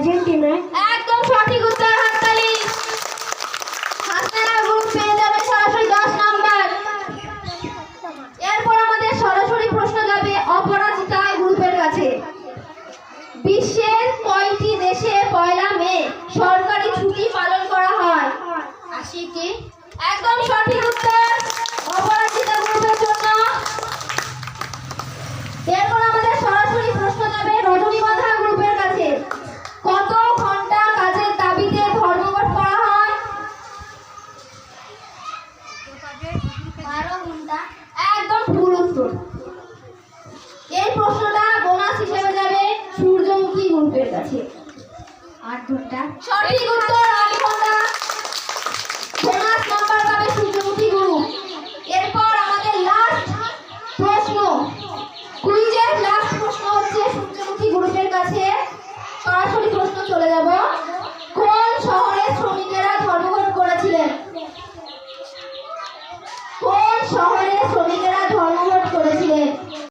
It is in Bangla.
আর্জেন্টিনায়। একদম সঠিক উত্তর, হাততালি। হাসনাইন গ্রুপ পেয়ে যাবে সরাসরি 10 নাম্বার। এরপর আমাদের সরাসরি প্রশ্ন যাবে অপরাজিতা গ্রুপের কাছে। বিশ্বের কয়টি দেশে 1 মে সরকারি ছুটি পালন করা হয়? 80টি। একদম সঠিক উত্তর অপরাজিতা গ্রুপের জন্য। এরপর আমাদের সরাসরি প্রশ্ন যাবে রজনীগন্ধা গ্রুপের কাছে। কত ঘন্টা কাজের দাবিতে ধর্মঘট করা হয়? 12 ঘন্টা। একদম ভুল উত্তর। এই প্রশ্নটা বোনাস হিসেবে যাবে সূর্যমুখী গ্রুপের কাছে। 8 ঘন্টা। সঠিক উত্তর 8 ঘন্টা। বোনাস নাম্বার পাবে সূর্যমুখী গ্রুপ। এরপর আমাদের লাস্ট প্রশ্ন, কুইজের লাস্ট প্রশ্ন হচ্ছে সূর্যমুখী গ্রুপের কাছে। সরাসরি প্রশ্ন চলে যাব, কোন শহরে শ্রমিকেরা ধর্মঘট করেছিলেন? কোন শহরে শ্রমিকেরা